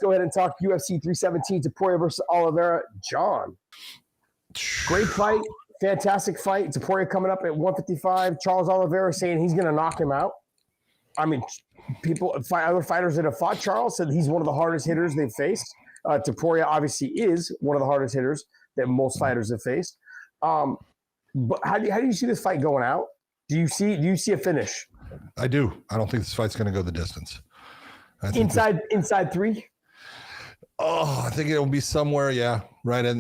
Go ahead and talk UFC 317, Topuria versus Oliveira. John, great fight, fantastic fight. Topuria coming up at 155. Charles Oliveira saying he's going to knock him out. I mean, other fighters that have fought Charles said he's one of the hardest hitters they've faced. Topuria obviously is one of the hardest hitters that most fighters have faced. But how do you see this fight going out? Do you see a finish? I do. I don't think this fight's going to go the distance. Inside 3. Oh, I think it'll be somewhere. Yeah, right in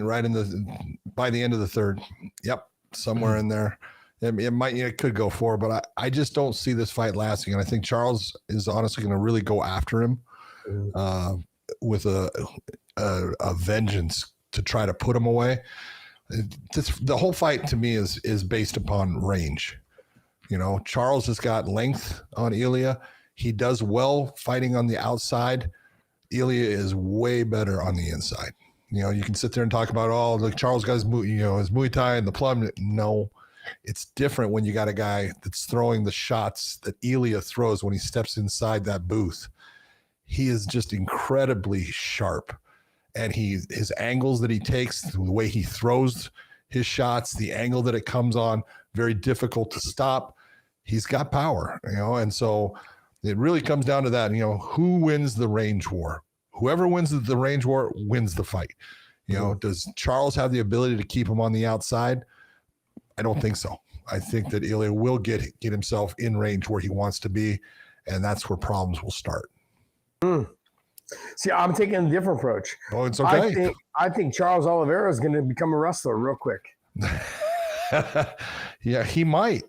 by the end of the third. Yep, somewhere in there. It could go 4, but I just don't see this fight lasting. And I think Charles is honestly going to really go after him with a vengeance to try to put him away. The whole fight to me is based upon range. You know, Charles has got length on Ilia. He does well fighting on the outside. Ilia is way better on the inside. You know, you can sit there and talk about, look, Charles got his Muay Thai and the plum. No, it's different when you got a guy that's throwing the shots that Ilia throws when he steps inside that booth. He is just incredibly sharp. And his angles that he takes, the way he throws his shots, the angle that it comes on, very difficult to stop. He's got power, and so it really comes down to that, who wins the range war? Whoever wins the range war wins the fight. Does Charles have the ability to keep him on the outside? I don't think so. I think that Ilia will get himself in range where he wants to be, and that's where problems will start. See, I'm taking a different approach. Oh, it's okay. I think Charles Oliveira is going to become a wrestler real quick. Yeah, he might.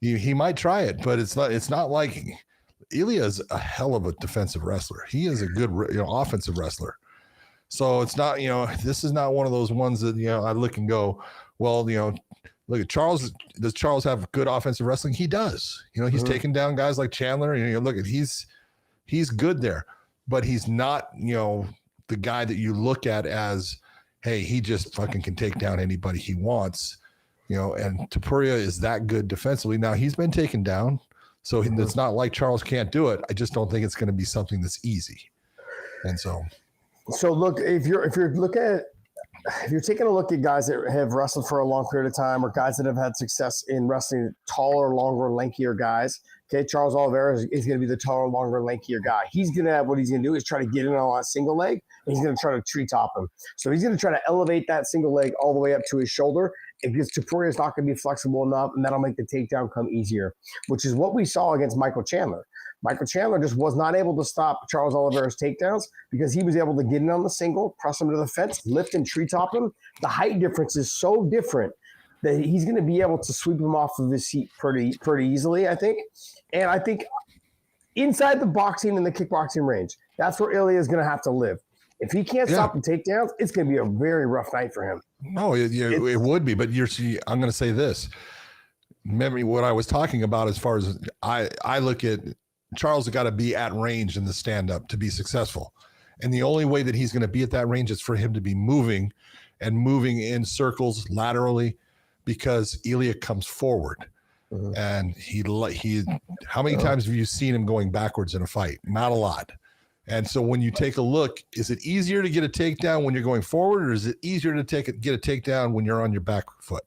He might try it, but it's not like Ilia is a hell of a defensive wrestler. He is a good offensive wrestler. So it's not this is not one of those ones that I look and go, well, look at Charles. Does Charles have good offensive wrestling? He does. He's taking down guys like Chandler, and look at he's good there. But he's not, the guy that you look at as, hey, he just fucking can take down anybody he wants, and Topuria is that good defensively. Now, he's been taken down, so it's not like Charles can't do it. I just don't think it's going to be something that's easy. And so look, if you're taking a look at guys that have wrestled for a long period of time or guys that have had success in wrestling taller, longer, lankier guys, okay, Charles Oliveira is going to be the taller, longer, lankier guy. He's going to have what he's going to do is try to get in on a single leg, and he's going to try to treetop him. So he's going to try to elevate that single leg all the way up to his shoulder. Because Topuria is not going to be flexible enough, and that'll make the takedown come easier, which is what we saw against Michael Chandler. Michael Chandler just was not able to stop Charles Oliveira's takedowns because he was able to get in on the single, press him to the fence, lift and treetop him. The height difference is so different that he's going to be able to sweep him off of his seat pretty easily, I think. And I think inside the boxing and the kickboxing range, that's where Ilia is going to have to live. If he can't stop the takedowns, it's going to be a very rough night for him. No, it would be. But I'm going to say this. Remember what I was talking about as far as I look at Charles has got to be at range in the stand-up to be successful. And the only way that he's going to be at that range is for him to be moving in circles laterally because Ilia comes forward. Mm-hmm. And he how many times have you seen him going backwards in a fight? Not a lot. And so when you take a look, is it easier to get a takedown when you're going forward, or is it easier to get a takedown when you're on your back foot?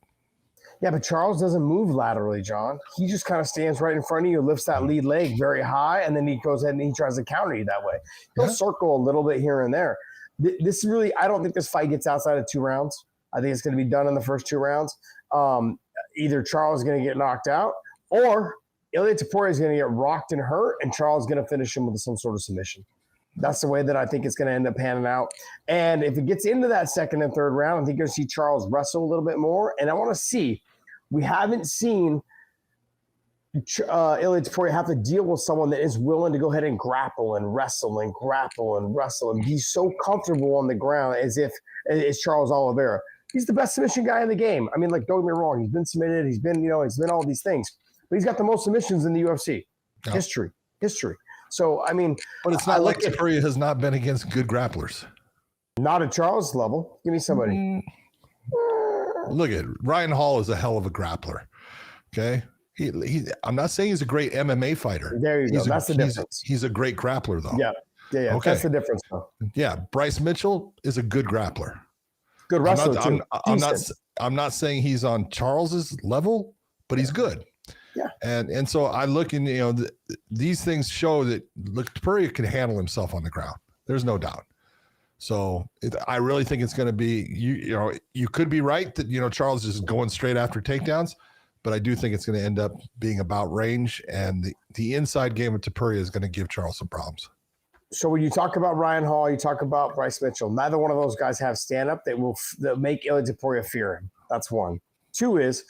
Yeah, but Charles doesn't move laterally, John. He just kind of stands right in front of you, lifts that lead leg very high, and then he goes ahead and he tries to counter you that way. He'll circle a little bit here and there. This really, I don't think this fight gets outside of 2 rounds. I think it's going to be done in the first 2 rounds. Either Charles is going to get knocked out, or Ilia Topuria is going to get rocked and hurt, and Charles is going to finish him with some sort of submission. That's the way that I think it's going to end up panning out. And if it gets into that second and third round, I think you're going to see Charles wrestle a little bit more. And I want to see, we haven't seen Ilia Topuria have to deal with someone that is willing to go ahead and grapple and wrestle and grapple and wrestle and be so comfortable on the ground as if it's Charles Oliveira. He's the best submission guy in the game. I mean, like, don't get me wrong. He's been submitted. He's been, he's been all these things. But he's got the most submissions in the UFC. Yeah. History. So, I mean. But it's not like Topuria has not been against good grapplers. Not at Charles' level. Give me somebody. Look at Ryan Hall is a hell of a grappler. Okay. I'm not saying he's a great MMA fighter. There you go. That's the difference. He's a great grappler, though. Yeah. Yeah. Okay. That's the difference, though. Yeah, Bryce Mitchell is a good grappler. Good wrestler too. I'm not saying he's on Charles's level, but he's good. Yeah. And so I look and, these things show that Topuria can handle himself on the ground. There's no doubt. So I really think it's going to be, you could be right that, Charles is going straight after takedowns, but I do think it's going to end up being about range, and the inside game of Topuria is going to give Charles some problems. So when you talk about Ryan Hall, you talk about Bryce Mitchell, neither one of those guys have stand-up that will make Ilia Topuria fear him. That's one. Two is,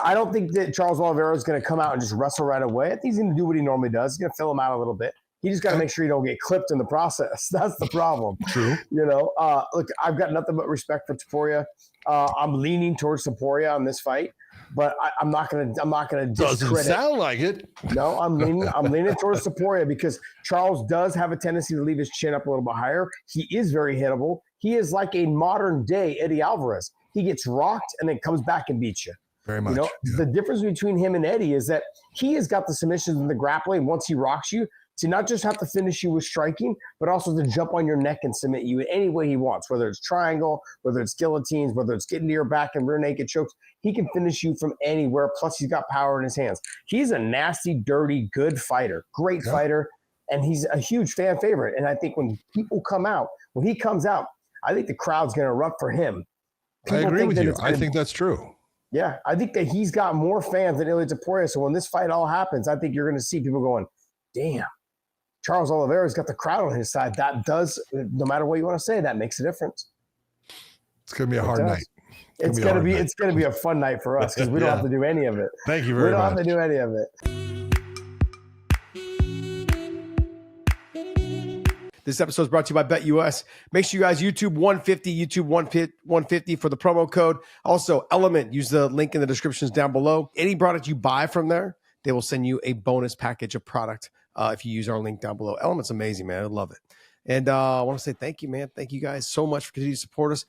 I don't think that Charles Oliveira is going to come out and just wrestle right away. I think he's going to do what he normally does. He's going to fill him out a little bit. You just got to make sure you don't get clipped in the process. That's the problem. True. Look, I've got nothing but respect for Topuria. I'm leaning towards Topuria on this fight, but I'm not gonna discredit. Doesn't sound like it. No, I'm leaning towards Topuria because Charles does have a tendency to leave his chin up a little bit higher. He is very hittable. He is like a modern day Eddie Alvarez. He gets rocked and then comes back and beats you. Very much. The difference between him and Eddie is that he has got the submissions and the grappling once he rocks you to not just have to finish you with striking, but also to jump on your neck and submit you in any way he wants, whether it's triangle, whether it's guillotines, whether it's getting to your back and rear naked chokes. He can finish you from anywhere. Plus, he's got power in his hands. He's a nasty, dirty, good fighter, great fighter, and he's a huge fan favorite. And I think when he comes out, I think the crowd's going to erupt for him. I agree with you. I think that's true. Yeah, I think that he's got more fans than Ilia Topuria. So when this fight all happens, I think you're going to see people going, damn, Charles Oliveira's got the crowd on his side. That does, no matter what you want to say, that makes a difference. It's going to be a hard night. It's going to be a fun night for us because we don't have to do any of it. Thank you very much. We don't have to do any of it. This episode is brought to you by BetUS. Make sure you guys YouTube 150 for the promo code. Also, Element, use the link in the descriptions down below. Any product you buy from there, they will send you a bonus package of product if you use our link down below. Element's amazing, man. I love it. And I want to say thank you, man. Thank you guys so much for continuing to support us.